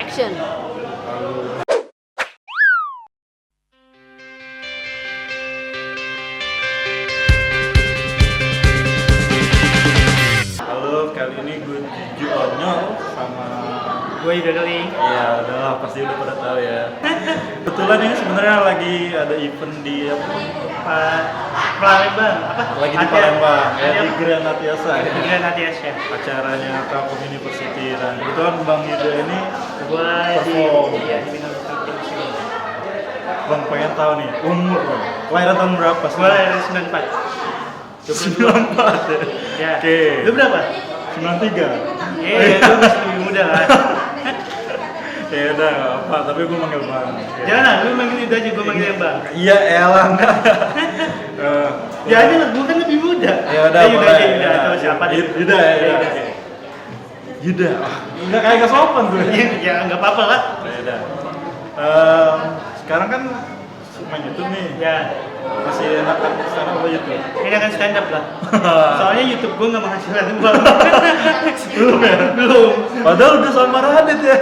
Action. Halo, kali ini gue Juju Onyol sama Gue juga kali. ya udahlah pasti udah pada tahu ya. Kebetulan ini sebenarnya lagi ada event di Palembang apa? lagi di Palembang ya ada di Grand Atiasa ya. Tiga nanti ya chef. Acaranya Telkom University dan kebetulan Bang Yuda ini Gue di Perform. iya di bidang marketing sini. Bang pengen tahu nih umur Bang. Kelahiran tahun berapa sih? Gue lahir 94. 94 ya. Ya. Oke. Lu berapa? 93. Lu masih lebih muda lah. Ya udah nggak apa, tapi gue manggil Bang. Jangan lah, lu manggil itu aja, gue manggil yang bang. Iya, elah enggak. Ya aja lah, gue kan lebih muda. Ya udah, Yuda boleh. aja, Yuda atau siapa deh. Yuda ya, Yuda. Yuda. Oke. Yuda. Enggak kayak gak sopan tuh. Ya nggak apa-apa lah. Ya udah. Sekarang kan main YouTube nih. Ya, Masih enakan sekarang apa YouTube? ini akan stand up lah. Soalnya YouTube gue nggak menghasilkan uang. Belum ya? Belum. Padahal udah sama Radit ya.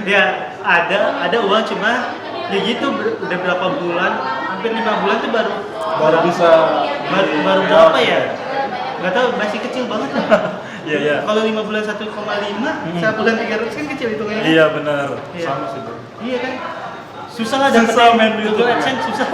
Ya ada uang cuma ya gitu udah berapa bulan, hampir 5 bulan tuh Baru bisa baru berapa ya? Nggak tahu, masih kecil banget lah. Iya, iya. Kalau 5 bulan 1,5, satu bulan 300 kan kecil hitungannya. Iya benar. Iya. Sama sih, Bro. Iya kan? Susah lah dapetin Susah main YouTube. Google AdSense susah.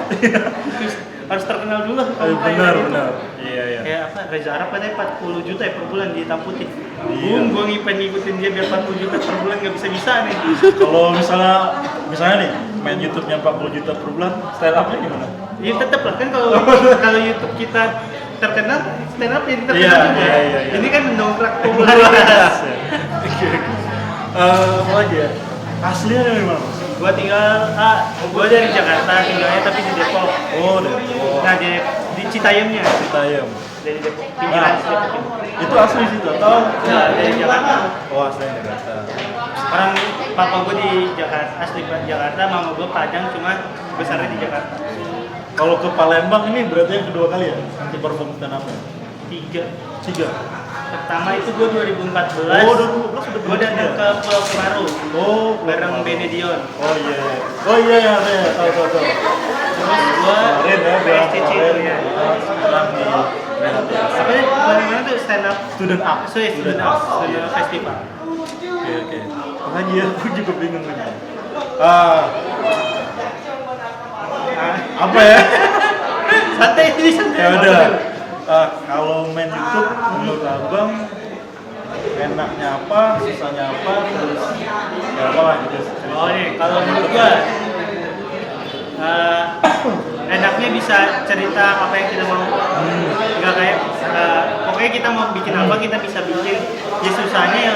Harus terkenal dulu. Benar, benar. Iya, iya. Kayak apa? Reza Arab katanya 40 juta ya per bulan ditamputin. Iya. Gua ngikutin dia biar 40 juta per bulan nggak bisa nih. Kalau misalnya nih main YouTube-nya 40 juta per bulan, stand up-nya gimana? Ya tetep lah kan kalau YouTube kita terkenal, stand up jadi terkenal Iya, juga. iya. Ini kan mendongkrak popularitas. Oke. Apa lagi ya? Aslinya dari mana? Gua dari Jakarta, tinggalnya tapi di Depok. Oh, Depok. Nah di Citayamnya, Citayam. dari Depok, pinggiran Nah, Depok. itu asli situ atau? Nah, dari Jakarta. Oh, asli Jakarta. Orang papa gue di Jakarta, asli Jakarta, mama gue Padang, cuma besarnya di Jakarta. Kalau ke Palembang ini berarti yang kedua kali ya nanti perform stand up-nya? 3. 3. Pertama itu gue 2014. Oh, 2014 udah Gue datang ke Pulau Kemarau. Oh, Bareng Benedion. Oh iya. Oh iya ya, tahu. Terus gue Kemarin ya, PSCC itu ya. sekarang di Apa ya? Mana tuh stand up? Student Up. So ya, Student Up Festival. Oke. Lagi ya, aku juga bingung nih. Apa ya? Santai ini santai. Ya udah. Kalau main YouTube menurut abang enaknya apa, susahnya apa, terus ya apa lah gitu. Oh nih, kalau menurut gua enaknya bisa cerita apa yang kita mau. Enggak kayak pokoknya kita mau bikin apa kita bisa bikin. Ya susahnya ya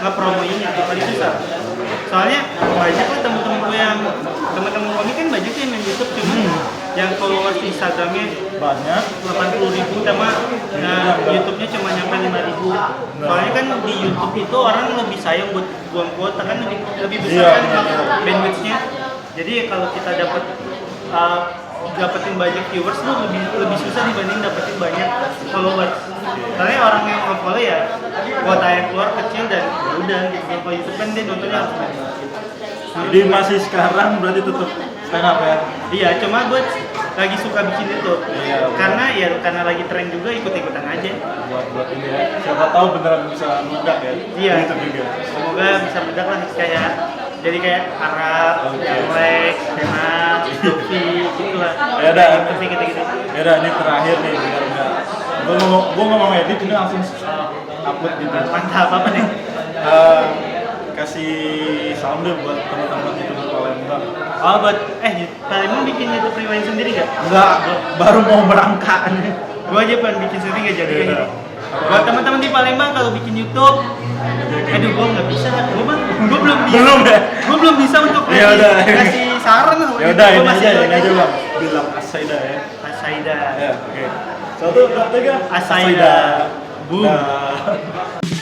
ngepromoinnya paling susah. Soalnya banyak lah temen-temen gue yang temen-temen gue ini kan banyak yang main YouTube cuma yang followers di Instagramnya Banyak. 80.000 sama YouTube-nya cuma nyampe 5.000. Soalnya kan di YouTube itu orang lebih sayang buat buang kuota kan lebih besar kan bandwidth-nya. Jadi kalau kita dapetin banyak viewers tuh lebih susah dibanding dapetin banyak followers. Soalnya orang yang nge-follow ya kuota yang keluar kecil dan ya udah gitu. Kalau YouTube kan dia nontonnya harus banyak. Jadi masih sekarang berarti tetap stand up ya? Iya, cuma gue lagi suka bikin itu. Iya, karena lagi tren juga ikut-ikutan aja. Buat ini ya. Siapa tahu beneran bisa meledak ya? Iya. Itu juga. Semoga bisa meledak lah jadi kayak Arab, Lex, Kemal, Luffy, gitu lah. Ya udah. Tapi gitu-gitu. Ya udah, ini terakhir nih biar enggak. Gua nggak mau edit, ini langsung upload gitu. Mantap apa nih? Kasih salam deh buat teman-teman itu di Palembang. Oh buat Palembang bikin YouTube rewind sendiri gak? Enggak, baru mau berangkat nih. Gue aja pengen bikin sendiri gak jadi kayak Iya. gini. Buat teman-teman di Palembang kalau bikin YouTube, aduh gue nggak bisa lah. Gue belum bisa. Belum ya? Gue belum bisa untuk Ya udah. kasih saran lah. Ya udah, Gua ini masih aja belajar. Bang. Bilang Asaida ya. Asaida. Ya, oke. 1, 2, 3. Asaida. Boom. Dah.